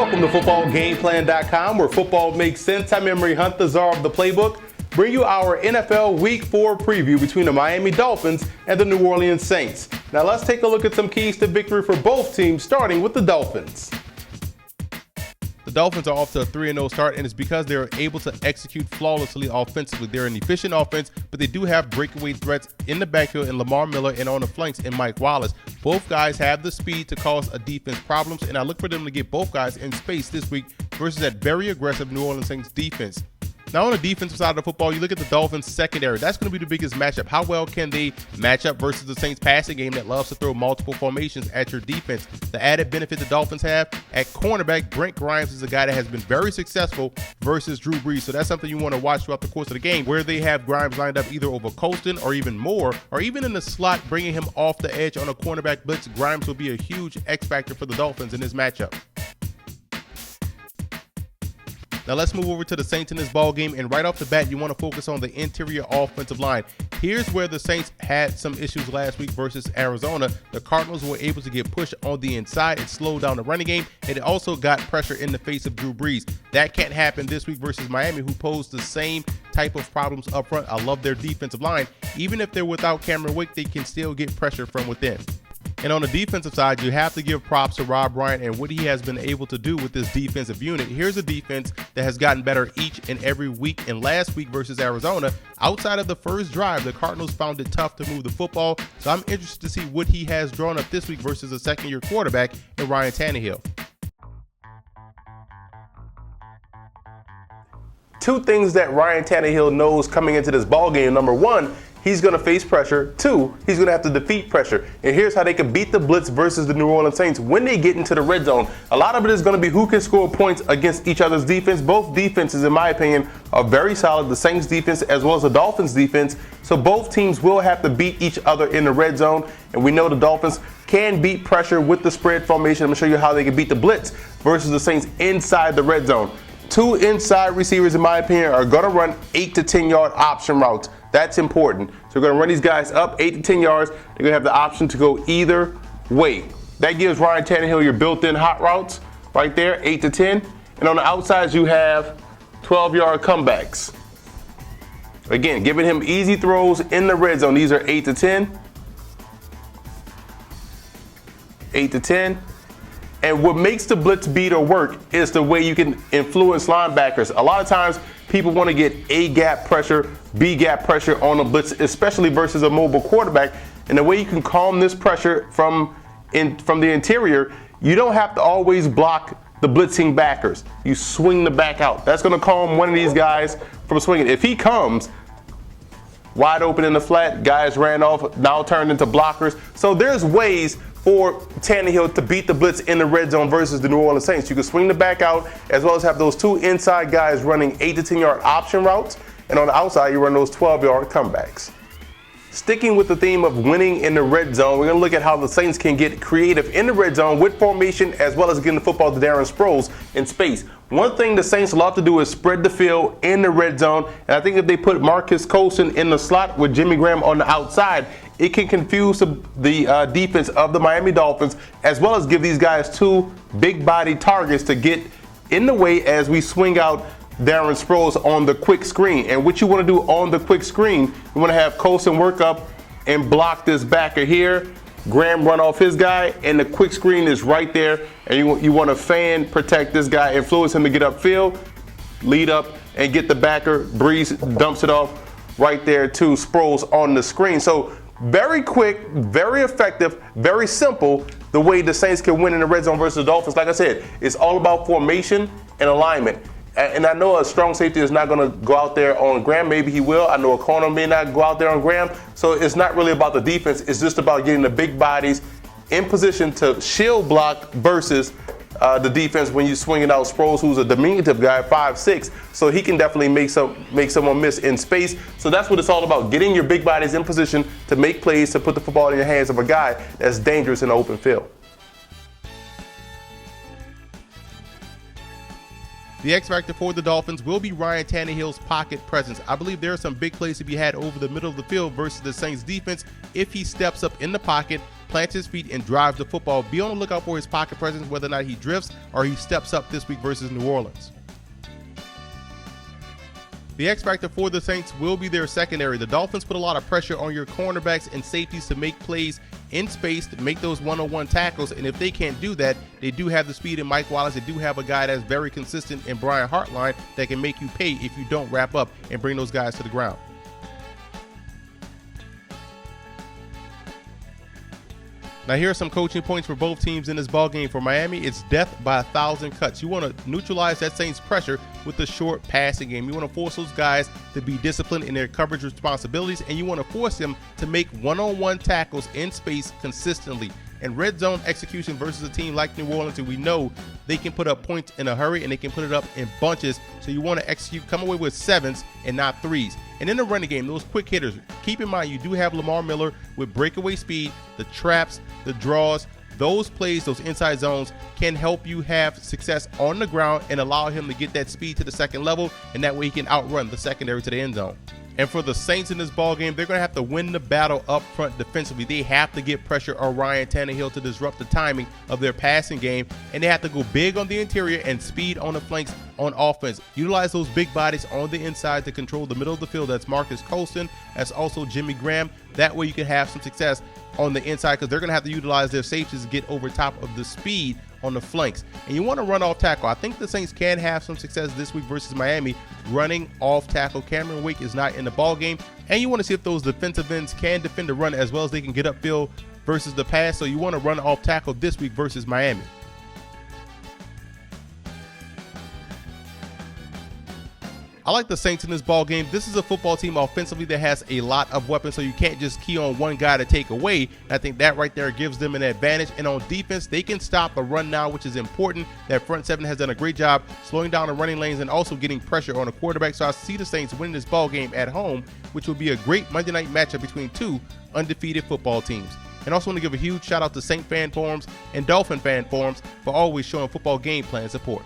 Welcome to FootballGamePlan.com, where football makes sense. I'm Emery Hunt, the czar of the playbook. Bring you our NFL Week 4 preview between the Miami Dolphins and the New Orleans Saints. Now let's take a look at some keys to victory for both teams, starting with the Dolphins. The Dolphins are off to a 3-0 start, and it's because they're able to execute flawlessly offensively. They're an efficient offense, but they do have breakaway threats in the backfield in Lamar Miller and on the flanks in Mike Wallace. Both guys have the speed to cause a defense problems, and I look for them to get both guys in space this week versus that very aggressive New Orleans Saints defense. Now, on the defensive side of the football, you look at the Dolphins' secondary. That's going to be the biggest matchup. How well can they match up versus the Saints' passing game that loves to throw multiple formations at your defense? The added benefit the Dolphins have at cornerback, Brent Grimes is a guy that has been very successful versus Drew Brees. So that's something you want to watch throughout the course of the game, where they have Grimes lined up either over Colston or even more, or even in the slot, bringing him off the edge on a cornerback blitz. Grimes will be a huge X factor for the Dolphins in this matchup. Now let's move over to the Saints in this ball game, and right off the bat, you want to focus on the interior offensive line. Here's where the Saints had some issues last week versus Arizona. The Cardinals were able to get pushed on the inside and slow down the running game, and it also got pressure in the face of Drew Brees. That can't happen this week versus Miami, who posed the same type of problems up front. I love their defensive line. Even if they're without Cameron Wake, they can still get pressure from within. And on the defensive side, you have to give props to Rob Bryant and what he has been able to do with this defensive unit. Here's a defense that has gotten better each and every week. And last week versus Arizona, outside of the first drive, the Cardinals found it tough to move the football. So I'm interested to see what he has drawn up this week versus a second-year quarterback in Ryan Tannehill. Two things that Ryan Tannehill knows coming into this ballgame. Number one, he's going to face pressure. Two, he's going to have to defeat pressure. And here's how they can beat the blitz versus the New Orleans Saints when they get into the red zone. A lot of it is going to be who can score points against each other's defense. Both defenses, in my opinion, are very solid. The Saints defense as well as the Dolphins defense. So both teams will have to beat each other in the red zone. And we know the Dolphins can beat pressure with the spread formation. I'm going to show you how they can beat the blitz versus the Saints inside the red zone. Two inside receivers, in my opinion, are going to run 8 to 10 yard option routes. That's important. So we're going to run these guys up 8 to 10 yards. They're going to have the option to go either way. That gives Ryan Tannehill your built-in hot routes right there, 8 to 10. And on the outsides, you have 12-yard comebacks. Again, giving him easy throws in the red zone. These are 8 to 10. 8 to 10. And what makes the blitz beater work is the way you can influence linebackers. A lot of times, people want to get A-gap pressure, B-gap pressure on a blitz, especially versus a mobile quarterback. And the way you can calm this pressure from the interior, you don't have to always block the blitzing backers. You swing the back out. That's going to calm one of these guys from swinging. If he comes wide open in the flat, guys ran off, now turned into blockers. So there's ways for Tannehill to beat the blitz in the red zone versus the New Orleans Saints. You can swing the back out as well as have those two inside guys running 8 to 10 yard option routes. And on the outside, you run those 12-yard comebacks. Sticking with the theme of winning in the red zone, we're going to look at how the Saints can get creative in the red zone with formation as well as getting the football to Darren Sproles in space. One thing the Saints love to do is spread the field in the red zone. And I think if they put Marcus Colston in the slot with Jimmy Graham on the outside, it can confuse the defense of the Miami Dolphins, as well as give these guys two big body targets to get in the way as we swing out Darren Sproles on the quick screen. And what you want to do on the quick screen, you want to have Colston work up and block this backer here. Graham run off his guy, and the quick screen is right there. And you want to fan protect this guy, influence him to get upfield, lead up, and get the backer. Brees dumps it off right there to Sproles on the screen. So very quick, very effective, very simple, the way the Saints can win in the red zone versus the Dolphins. Like I said, it's all about formation and alignment. And I know a strong safety is not going to go out there on Graham. Maybe he will. I know a corner may not go out there on Graham. So it's not really about the defense. It's just about getting the big bodies in position to shield block versus the defense when you swing it out. Sproles, who's a diminutive guy, 5'6", so he can definitely make someone miss in space. So that's what it's all about, getting your big bodies in position to make plays, to put the football in the hands of a guy that's dangerous in the open field. The X factor for the Dolphins will be Ryan Tannehill's pocket presence. I believe there are some big plays to be had over the middle of the field versus the Saints defense if he steps up in the pocket, plants his feet and drives the football. Be on the lookout for his pocket presence, whether or not he drifts or he steps up this week versus New Orleans. The X factor for the Saints will be their secondary. The Dolphins put a lot of pressure on your cornerbacks and safeties to make plays in space, to make those one-on-one tackles, and if they can't do that, they do have the speed in Mike Wallace. They do have a guy that's very consistent in Brian Hartline that can make you pay if you don't wrap up and bring those guys to the ground. Now here are some coaching points for both teams in this ball game. For Miami, it's death by 1,000 cuts. You want to neutralize that Saints pressure with the short passing game. You want to force those guys to be disciplined in their coverage responsibilities, and you want to force them to make one-on-one tackles in space consistently. And red zone execution versus a team like New Orleans, who we know they can put up points in a hurry and they can put it up in bunches. So you want to execute, come away with 7s and not 3s. And in the running game, those quick hitters, keep in mind you do have Lamar Miller with breakaway speed, the traps, the draws. Those plays, those inside zones can help you have success on the ground and allow him to get that speed to the second level, and that way he can outrun the secondary to the end zone. And for the Saints in this ball game, they're going to have to win the battle up front defensively. They have to get pressure on Ryan Tannehill to disrupt the timing of their passing game, and they have to go big on the interior and speed on the flanks on offense. Utilize those big bodies on the inside to control the middle of the field. That's Marcus Colston. That's also Jimmy Graham. That way you can have some success on the inside, because they're going to have to utilize their safeties to get over top of the speed on the flanks. And you want to run off tackle. I think the Saints can have some success this week versus Miami running off tackle. Cameron Wake is not in the ball game, and you want to see if those defensive ends can defend the run as well as they can get upfield versus the pass. So you want to run off tackle this week versus Miami. I like the Saints in this ball game. This is a football team offensively that has a lot of weapons, so you can't just key on one guy to take away. And I think that right there gives them an advantage. And on defense, they can stop the run now, which is important. That front seven has done a great job slowing down the running lanes and also getting pressure on the quarterback. So I see the Saints winning this ball game at home, which will be a great Monday night matchup between two undefeated football teams. And also want to give a huge shout out to Saint fan forums and Dolphin fan forums for always showing football game plan support.